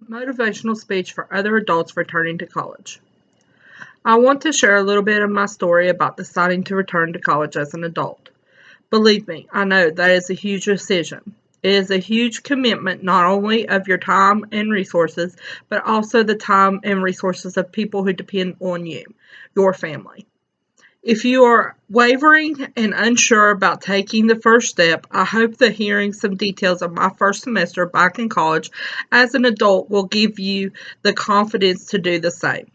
Motivational speech for other adults returning to college. I want to share a little bit of my story about deciding to return to college as an adult. Believe me, I know that is a huge decision. It is a huge commitment not only of your time and resources, but also the time and resources of people who depend on you, your family. If you are wavering and unsure about taking the first step, I hope that hearing some details of my first semester back in college as an adult will give you the confidence to do the same.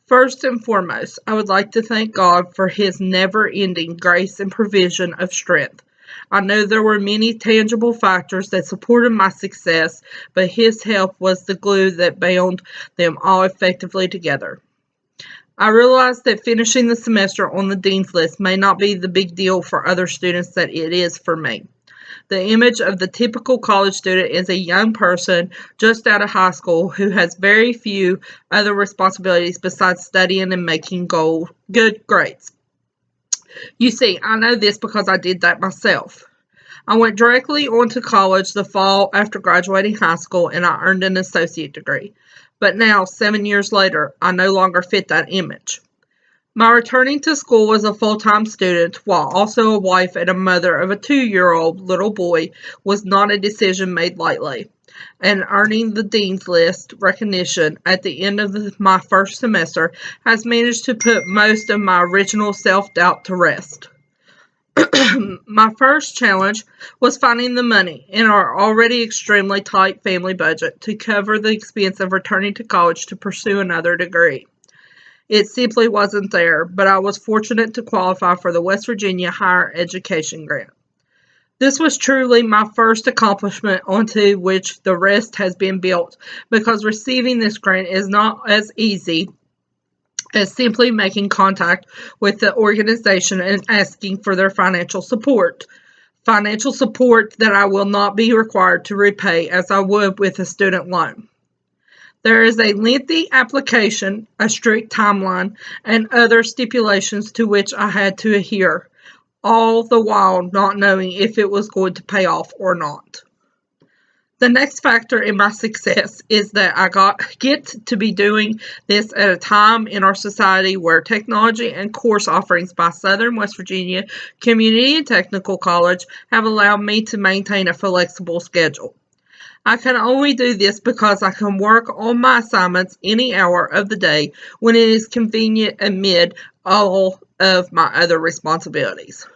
First and foremost, I would like to thank God for His never ending grace and provision of strength. I know there were many tangible factors that supported my success, but His help was the glue that bound them all effectively together. I realize that finishing the semester on the dean's list may not be the big deal for other students that it is for me. The image of the typical college student is a young person just out of high school who has very few other responsibilities besides studying and making good grades. You see, I know this because I did that myself. I went directly on to college the fall after graduating high school and I earned an associate degree. But now, 7 years later, I no longer fit that image. My returning to school as a full-time student, while also a wife and a mother of a 2-year-old little boy, was not a decision made lightly. And earning the dean's list recognition at the end of my first semester has managed to put most of my original self-doubt to rest. My first challenge was finding the money in our already extremely tight family budget to cover the expense of returning to college to pursue another degree. It simply wasn't there, but I was fortunate to qualify for the West Virginia Higher Education Grant. This was truly my first accomplishment onto which the rest has been built, because receiving this grant is not as easy as simply making contact with the organization and asking for their financial support. Financial support that I will not be required to repay as I would with a student loan. There is a lengthy application, a strict timeline, and other stipulations to which I had to adhere, all the while not knowing if it was going to pay off or not. The next factor in my success is that I get to be doing this at a time in our society where technology and course offerings by Southern West Virginia Community and Technical College have allowed me to maintain a flexible schedule. I can only do this because I can work on my assignments any hour of the day when it is convenient amid all of my other responsibilities.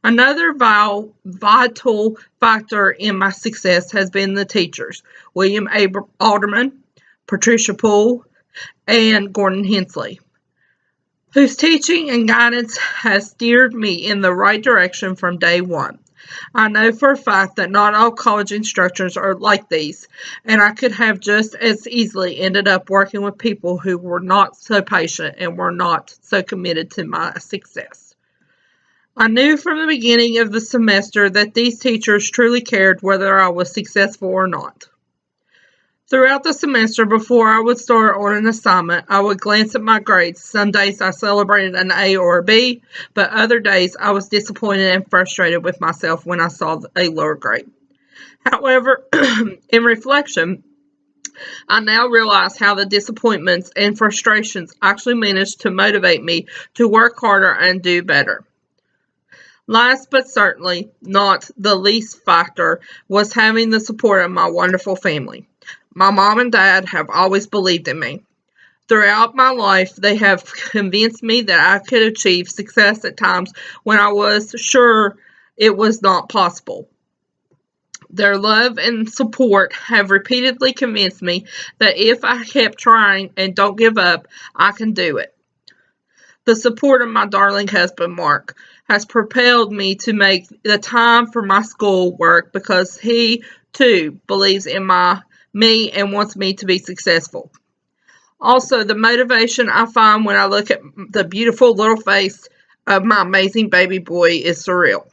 Another vital factor in my success has been the teachers, William A. Alderman, Patricia Poole, and Gordon Hensley, whose teaching and guidance has steered me in the right direction from day one. I know for a fact that not all college instructors are like these, and I could have just as easily ended up working with people who were not so patient and were not so committed to my success. I knew from the beginning of the semester that these teachers truly cared whether I was successful or not. Throughout the semester, before I would start on an assignment, I would glance at my grades. Some days I celebrated an A or a B, but other days I was disappointed and frustrated with myself when I saw a lower grade. However, in reflection, I now realize how the disappointments and frustrations actually managed to motivate me to work harder and do better. Last but certainly not the least factor was having the support of my wonderful family. My mom and dad have always believed in me. Throughout my life, they have convinced me that I could achieve success at times when I was sure it was not possible. Their love and support have repeatedly convinced me that if I kept trying and don't give up, I can do it. The support of my darling husband, Mark, has propelled me to make the time for my school work because he, too, believes in me and wants me to be successful. Also, the motivation I find when I look at the beautiful little face of my amazing baby boy is surreal.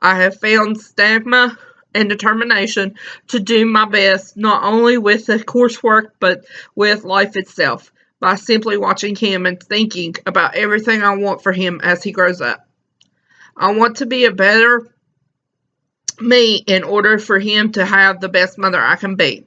I have found stamina and determination to do my best, not only with the coursework, but with life itself, by simply watching him and thinking about everything I want for him as he grows up. I want to be a better me in order for him to have the best mother I can be.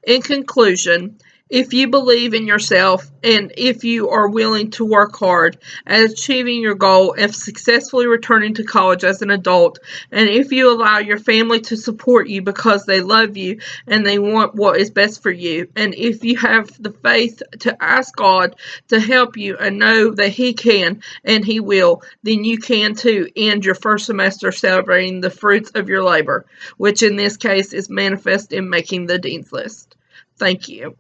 In conclusion, if you believe in yourself and if you are willing to work hard at achieving your goal of successfully returning to college as an adult, and if you allow your family to support you because they love you and they want what is best for you, and if you have the faith to ask God to help you and know that He can and He will, then you can too end your first semester celebrating the fruits of your labor, which in this case is manifest in making the dean's list. Thank you.